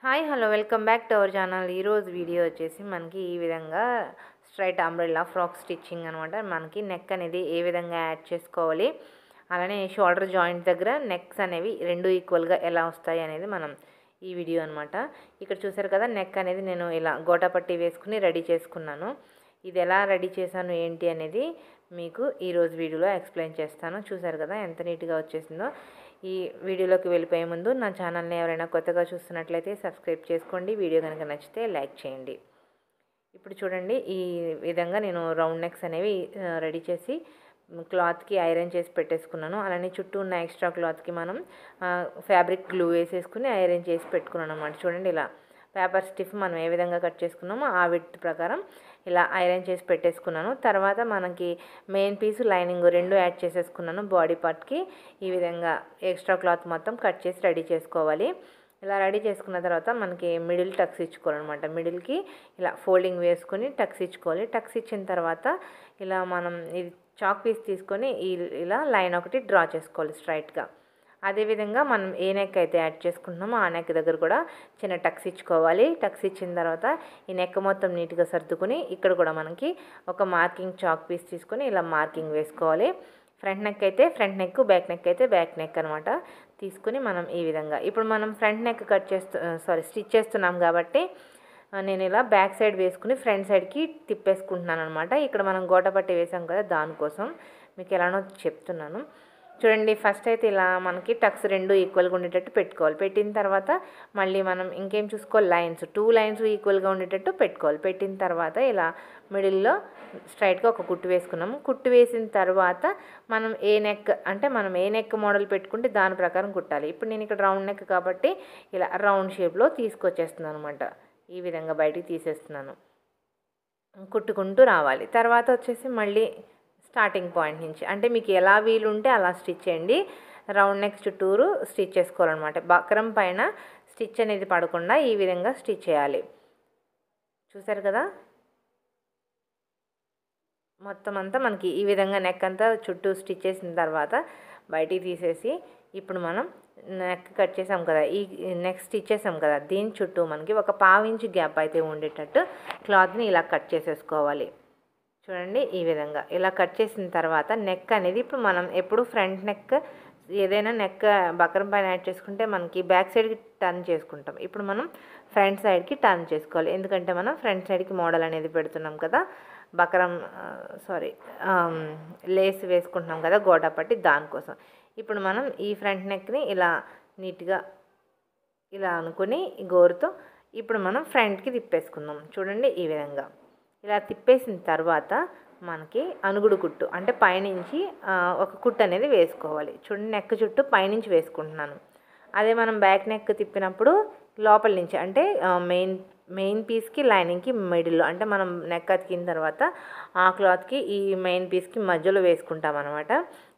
Hi hello welcome back to our channel. ఈరోజు video వచ్చేసి మనకి ఈ విధంగా స్ట్రైట్ అంబ్రెల్లా ఫ్రాక్ స్టిచ్చింగ్ అనమాట. మనకి నెక్ అనేది ఏ విధంగా యాడ్ చేసుకోవాలి, అలానే షోల్డర్ జాయింట్ దగ్గర నెక్స్ అనేవి రెండు ఈక్వల్గా ఎలా వస్తాయి అనేది మనం ఈ వీడియో అనమాట. ఇక్కడ చూసారు కదా, నెక్ అనేది నేను ఇలా గోటాపట్టి వేసుకుని రెడీ చేసుకున్నాను. ఇది ఎలా రెడీ చేశాను ఏంటి అనేది మీకు ఈరోజు వీడియోలో ఎక్స్ప్లెయిన్ చేస్తాను. చూసారు కదా ఎంత నీట్గా వచ్చేసిందో. ఈ వీడియోలోకి వెళ్ళిపోయే ముందు నా ఛానల్ని ఎవరైనా కొత్తగా చూస్తున్నట్లయితే సబ్స్క్రైబ్ చేసుకోండి. వీడియో కనుక నచ్చితే లైక్ చేయండి. ఇప్పుడు చూడండి, ఈ విధంగా నేను రౌండ్ నెక్స్ అనేవి రెడీ చేసి క్లాత్కి ఐరన్ చేసి పెట్టేసుకున్నాను. అలానే చుట్టూ ఉన్న ఎక్స్ట్రా క్లాత్కి మనం ఫ్యాబ్రిక్ గ్లూ వేసేసుకుని ఐరన్ చేసి పెట్టుకున్నాను అనమాట. చూడండి, ఇలా పేపర్ స్టిఫ్ మనం ఏ విధంగా కట్ చేసుకున్నామో ఆ విడ్త్ ప్రకారం ఇలా ఐరన్ చేసి పెట్టేసుకున్నాను. తర్వాత మనకి మెయిన్ పీస్ లైనింగ్ రెండు యాడ్ చేసేసుకున్నాను. బాడీ పార్ట్కి ఈ విధంగా ఎక్స్ట్రా క్లాత్ మొత్తం కట్ చేసి రెడీ చేసుకోవాలి. ఇలా రెడీ చేసుకున్న తర్వాత మనకి మిడిల్ టక్స్ ఇచ్చుకోవాలన్నమాట. మిడిల్కి ఇలా ఫోల్డింగ్ వేసుకొని టక్స్ ఇచ్చుకోవాలి. టక్స్ ఇచ్చిన తర్వాత ఇలా మనం ఇది చాక్ పీస్ తీసుకొని ఇలా లైన్ ఒకటి డ్రా చేసుకోవాలి స్ట్రైట్గా. అదేవిధంగా మనం ఏ నెక్ అయితే యాడ్ చేసుకుంటున్నామో ఆ నెక్ దగ్గర కూడా చిన్న టక్స్ ఇచ్చుకోవాలి. టక్స్ ఇచ్చిన తర్వాత ఈ నెక్ మొత్తం నీట్గా సర్దుకుని ఇక్కడ కూడా మనకి ఒక మార్కింగ్ చాక్ పీస్ తీసుకొని ఇలా మార్కింగ్ వేసుకోవాలి. ఫ్రంట్ నెక్ అయితే ఫ్రంట్ నెక్, బ్యాక్ నెక్ అయితే బ్యాక్ నెక్ అనమాట తీసుకుని మనం ఈ విధంగా ఇప్పుడు మనం ఫ్రంట్ నెక్ స్టిచ్ చేస్తున్నాం కాబట్టి నేను ఇలా బ్యాక్ సైడ్ వేసుకుని ఫ్రంట్ సైడ్కి తిప్పేసుకుంటున్నాను అనమాట. ఇక్కడ మనం గోటపట్టి వేసాం కదా, దానికోసం మీకు ఎలానో చెప్తున్నాను. చూడండి, ఫస్ట్ అయితే ఇలా మనకి టక్స్ రెండు ఈక్వల్గా ఉండేటట్టు పెట్టుకోవాలి. పెట్టిన తర్వాత మళ్ళీ మనం ఇంకేం చూసుకోవాలి, లైన్స్ 2 లైన్స్ ఈక్వల్గా ఉండేటట్టు పెట్టుకోవాలి. పెట్టిన తర్వాత ఇలా మిడిల్లో స్ట్రైట్గా ఒక కుట్టు వేసుకున్నాము. కుట్టు వేసిన తర్వాత మనం ఏ నెక్ మోడల్ పెట్టుకుంటే దాని ప్రకారం కుట్టాలి. ఇప్పుడు నేను ఇక్కడ రౌండ్ నెక్ కాబట్టి ఇలా రౌండ్ షేప్లో తీసుకొచ్చేస్తున్నాను అనమాట. ఈ విధంగా బయటికి తీసేస్తున్నాను. కుట్టుకుంటూ రావాలి. తర్వాత వచ్చేసి మళ్ళీ స్టార్టింగ్ పాయింట్ నుంచి అంటే మీకు ఎలా వీలుంటే అలా స్టిచ్ చేయండి. రౌండ్ నెక్ చుట్టూరు స్టిచ్ చేసుకోవాలన్నమాట. బక్రం పైన స్టిచ్ అనేది పడకుండా ఈ విధంగా స్టిచ్ చేయాలి. చూసారు కదా, మొత్తం అంతా మనకి ఈ విధంగా నెక్ అంతా చుట్టూ స్టిచ్ చేసిన తర్వాత బయటికి తీసేసి ఇప్పుడు మనం నెక్ కట్ చేసాం కదా, ఈ నెక్ స్టిచ్ చేసాం కదా, దీని చుట్టూ మనకి ఒక 1/2 ఇంచ్ గ్యాప్ అయితే ఉండేటట్టు క్లాత్ని ఇలా కట్ చేసేసుకోవాలి. చూడండి, ఈ విధంగా ఇలా కట్ చేసిన తర్వాత నెక్ అనేది ఇప్పుడు మనం ఎప్పుడు ఫ్రంట్ నెక్ ఏదైనా నెక్ బక్రం పైన యాడ్ చేసుకుంటే మనకి బ్యాక్ సైడ్కి టర్న్ చేసుకుంటాం. ఇప్పుడు మనం ఫ్రంట్ సైడ్కి టర్న్ చేసుకోవాలి. ఎందుకంటే మనం ఫ్రంట్ సైడ్కి మోడల్ అనేది పెడుతున్నాం కదా, లేస్ వేసుకుంటున్నాం కదా గోటాపట్టి, దానికోసం. ఇప్పుడు మనం ఈ ఫ్రంట్ నెక్ని ఇలా నీట్గా ఇలా అనుకుని గోరుతో ఇప్పుడు మనం ఫ్రంట్కి తిప్పేసుకుందాం. చూడండి, ఈ విధంగా ఇలా తిప్పేసిన తర్వాత మనకి అనుగుడు కుట్టు అంటే పైనుంచి ఒక కుట్టు అనేది వేసుకోవాలి. చూడండి, నెక్ చుట్టూ పైనుంచి వేసుకుంటున్నాను. అదే మనం బ్యాక్ నెక్ తిప్పినప్పుడు లోపల నుంచి అంటే మెయిన్ పీస్కి లైనింగ్కి మిడిల్లో అంటే మనం నెక్ అతికిన తర్వాత ఆ క్లాత్కి ఈ మెయిన్ పీస్కి మధ్యలో వేసుకుంటాం అనమాట.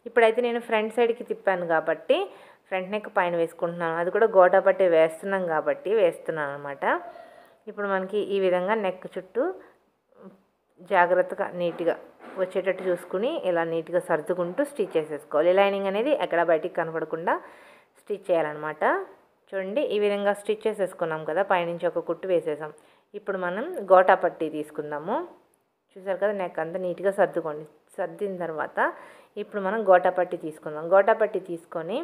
ఇప్పుడైతే నేను ఫ్రంట్ సైడ్కి తిప్పాను కాబట్టి ఫ్రంట్ నెక్ పైన వేసుకుంటున్నాను. అది కూడా గోటాపట్టి వేస్తున్నాం కాబట్టి వేస్తున్నాను అనమాట. ఇప్పుడు మనకి ఈ విధంగా నెక్ చుట్టూ జాగ్రత్తగా నీట్గా వచ్చేటట్టు చూసుకుని ఇలా నీట్గా సర్దుకుంటూ స్టిచ్ చేసేసుకోవాలి. లైనింగ్ అనేది ఎక్కడ బయటికి కనపడకుండా స్టిచ్ చేయాలన్నమాట. చూడండి, ఈ విధంగా స్టిచ్ చేసేసుకున్నాం కదా, పైనుంచి ఒక కుట్టు వేసేసాం. ఇప్పుడు మనం గోటాపట్టి తీసుకుందాము. చూసారు కదా, నెక్ అంతా నీట్గా సర్దుకోండి. సర్దిన తర్వాత ఇప్పుడు మనం గోటాపట్టి తీసుకుందాం. గోటాపట్టి తీసుకొని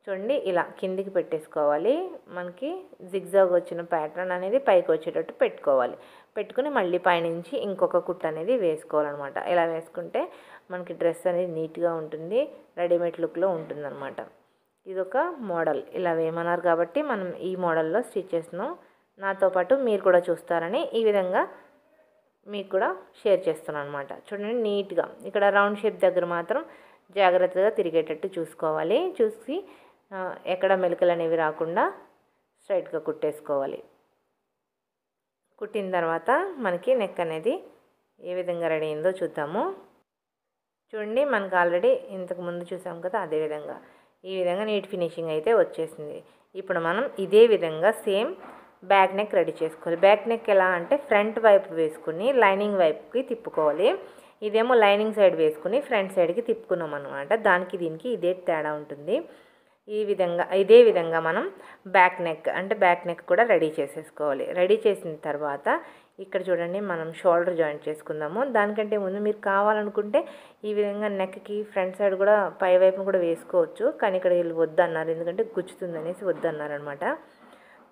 చూడండి ఇలా కిందికి పెట్టేసుకోవాలి. మనకి జిగ్జాగ్ వచ్చిన ప్యాటర్న్ అనేది పైకి వచ్చేటట్టు పెట్టుకోవాలి. పెట్టుకుని మళ్ళీ పైనుంచి ఇంకొక కుట్టు అనేది వేసుకోవాలన్నమాట. ఇలా వేసుకుంటే మనకి డ్రెస్ అనేది నీట్గా ఉంటుంది, రెడీమేడ్ లుక్లో ఉంటుందన్నమాట. ఇదొక మోడల్. ఇలా వేయమన్నారు కాబట్టి మనం ఈ మోడల్లో స్టిచ్ చేస్తున్నాం. నాతో పాటు మీరు కూడా చూస్తారని ఈ విధంగా మీకు కూడా షేర్ చేస్తున్నాను అనమాట. చూడండి, నీట్గా ఇక్కడ రౌండ్ షేప్ దగ్గర మాత్రం జాగ్రత్తగా తిరిగేటట్టు చూసుకోవాలి. చూసి ఎక్కడ మెలికలు అనేవి రాకుండా స్ట్రైట్గా కుట్టేసుకోవాలి. కుట్టిన తర్వాత మనకి నెక్ అనేది ఏ విధంగా రెడీ అయిందో చూద్దాము. చూడండి, మనకు ఆల్రెడీ ఇంతకు ముందు చూసాం కదా, అదేవిధంగా ఈ విధంగా నీట్ ఫినిషింగ్ అయితే వచ్చేసింది. ఇప్పుడు మనం ఇదే విధంగా సేమ్ బ్యాక్ నెక్ రెడీ చేసుకోవాలి. బ్యాక్ నెక్ ఎలా అంటే ఫ్రంట్ వైపు వేసుకుని లైనింగ్ వైపుకి తిప్పుకోవాలి. ఇదేమో లైనింగ్ సైడ్ వేసుకుని ఫ్రంట్ సైడ్కి తిప్పుకున్నాం అనమాట. దానికి దీనికి ఇదే తేడా ఉంటుంది. ఇదే విధంగా మనం బ్యాక్ నెక్ కూడా రెడీ చేసేసుకోవాలి. రెడీ చేసిన తర్వాత ఇక్కడ చూడండి మనం షోల్డర్ జాయింట్ చేసుకుందాము. దానికంటే ముందు మీరు కావాలనుకుంటే ఈ విధంగా నెక్కి ఫ్రంట్ సైడ్ కూడా పై వైపున కూడా వేసుకోవచ్చు. కానీ ఇక్కడ వీళ్ళు వద్దన్నారు, ఎందుకంటే గుచ్చుతుంది అనేసి వద్దన్నారనమాట.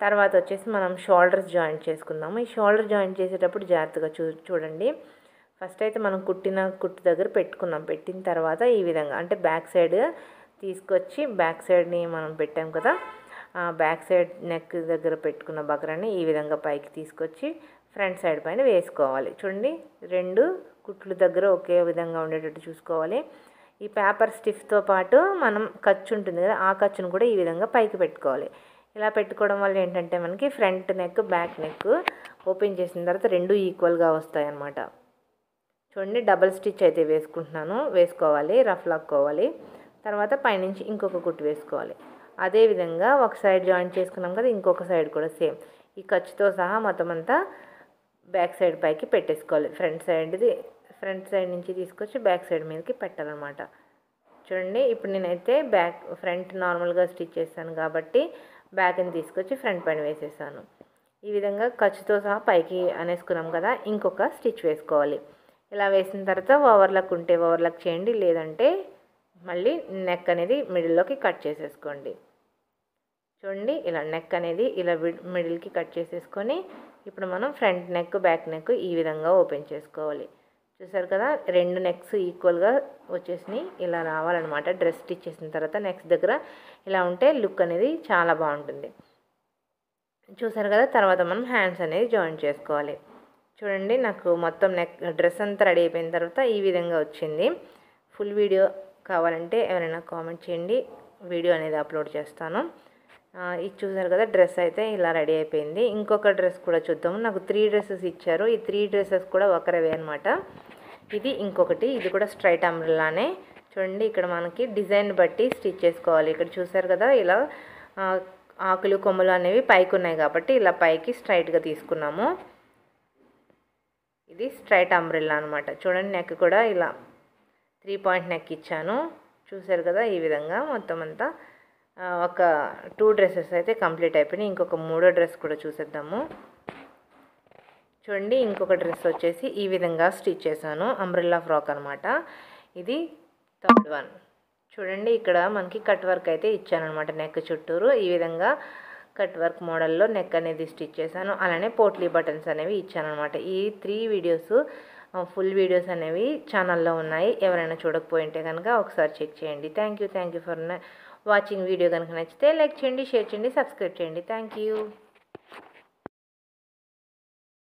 తర్వాత వచ్చేసి మనం షోల్డర్స్ జాయింట్ చేసుకుందాము. ఈ షోల్డర్ జాయింట్ చేసేటప్పుడు జాగ్రత్తగా చూడండి. ఫస్ట్ అయితే మనం కుట్టు దగ్గర పెట్టిన తర్వాత ఈ విధంగా అంటే బ్యాక్ సైడ్ తీసుకొచ్చి బ్యాక్ సైడ్ని మనం పెట్టాం కదా, బ్యాక్ సైడ్ నెక్ దగ్గర పెట్టుకున్న బకరాన్ని ఈ విధంగా పైకి తీసుకొచ్చి ఫ్రంట్ సైడ్ పైన వేసుకోవాలి. చూడండి, 2 కుట్లు దగ్గర ఒకే విధంగా ఉండేటట్టు చూసుకోవాలి. ఈ పేపర్ స్టిఫ్తో పాటు మనం ఖర్చు ఉంటుంది కదా, ఆ ఖర్చును కూడా ఈ విధంగా పైకి పెట్టుకోవాలి. ఇలా పెట్టుకోవడం వల్ల ఏంటంటే మనకి front neck back neck open చేసిన తర్వాత 2 ఈక్వల్గా వస్తాయి అన్నమాట. చూడండి, డబల్ స్టిచ్ అయితే వేసుకోవాలి, రఫ్ లాక్కోవాలి. తర్వాత పైనుంచి ఇంకొక కుట్టు వేసుకోవాలి. అదేవిధంగా ఒక సైడ్ జాయింట్ చేసుకున్నాం కదా, ఇంకొక సైడ్ కూడా సేమ్ ఈ ఖర్చుతో సహా మొత్తం అంతా బ్యాక్ సైడ్ పైకి పెట్టేసుకోవాలి. ఫ్రంట్ సైడ్ నుంచి తీసుకొచ్చి బ్యాక్ సైడ్ మీదకి పెట్టాలన్నమాట. చూడండి, ఇప్పుడు నేనైతే ఫ్రంట్ నార్మల్గా స్టిచ్ చేస్తాను కాబట్టి బ్యాక్ని తీసుకొచ్చి ఫ్రంట్ పైన వేసేసాను. ఈ విధంగా ఖర్చుతో సహా పైకి అనేసుకున్నాం కదా, ఇంకొక స్టిచ్ వేసుకోవాలి. ఇలా వేసిన తర్వాత ఓవర్లాక్ ఉంటే ఓవర్లాక్ చేయండి, లేదంటే మళ్ళీ నెక్ అనేది మిడిల్లోకి కట్ చేసేసుకోండి. చూడండి, ఇలా నెక్ అనేది ఇలా మిడిల్కి కట్ చేసేసుకొని ఇప్పుడు మనం ఫ్రంట్ నెక్ బ్యాక్ నెక్ ఈ విధంగా ఓపెన్ చేసుకోవాలి. చూసారు కదా, 2 నెక్స్ ఈక్వల్గా వచ్చేసినాయి. ఇలా రావాలన్నమాట. డ్రెస్ స్టిచ్ చేసిన తర్వాత నెక్స్ దగ్గర ఇలా ఉంటే లుక్ అనేది చాలా బాగుంటుంది. చూసారు కదా, తర్వాత మనం హ్యాండ్స్ అనేది జాయిన్ చేసుకోవాలి. చూడండి, నాకు మొత్తం డ్రెస్ అంతా రెడీ అయిపోయిన తర్వాత ఈ విధంగా వచ్చింది. ఫుల్ వీడియో కావాలంటే ఎవరైనా కామెంట్ చేయండి, వీడియో అనేది అప్లోడ్ చేస్తాను. ఇది చూసారు కదా, డ్రెస్ అయితే ఇలా రెడీ అయిపోయింది. ఇంకొక డ్రెస్ కూడా చూద్దాము. నాకు 3 డ్రెస్సెస్ ఇచ్చారు. ఈ 3 డ్రెస్సెస్ కూడా ఒకరవే అనమాట. ఇది ఇంకొకటి, ఇది కూడా స్ట్రైట్ అంబ్రెల్లానే. చూడండి, ఇక్కడ మనకి డిజైన్ బట్టి స్టిచ్ చేసుకోవాలి. ఇక్కడ చూసారు కదా, ఇలా ఆకులు కొమ్మలు అనేవి పైకి ఉన్నాయి కాబట్టి ఇలా పైకి స్ట్రైట్గా తీసుకున్నాము. ఇది స్ట్రైట్ అంబ్రెల్లా అనమాట. చూడండి, నెక్ కూడా ఇలా 3 పాయింట్ నెక్ ఇచ్చాను. చూసారు కదా, ఈ విధంగా మొత్తం అంతా ఒక 2 డ్రెస్సెస్ అయితే కంప్లీట్ అయిపోయినాయి. ఇంకొక 3వ డ్రెస్ కూడా చూసేద్దాము. చూడండి, ఇంకొక డ్రెస్ వచ్చేసి ఈ విధంగా స్టిచ్ చేశాను. అంబ్రెల్లా ఫ్రాక్ అనమాట. ఇది 3rd వన్. చూడండి, ఇక్కడ మనకి కట్ వర్క్ అయితే ఇచ్చాను అనమాట. నెక్ చుట్టూరు ఈ విధంగా కట్ వర్క్ మోడల్లో నెక్ అనేది స్టిచ్ చేశాను. అలానే పోట్లీ బటన్స్ అనేవి ఇచ్చాను అనమాట. ఈ 3 వీడియోస్ ఫుల్ వీడియోస్ అనేవి ఛానల్లో ఉన్నాయి. ఎవరైనా చూడకపోయింటే కనుక ఒకసారి చెక్ చేయండి. Thank you for watching. Video కనుక నచ్చితే లైక్ చేయండి, షేర్ చేయండి, సబ్స్క్రైబ్ చేయండి. Thank you.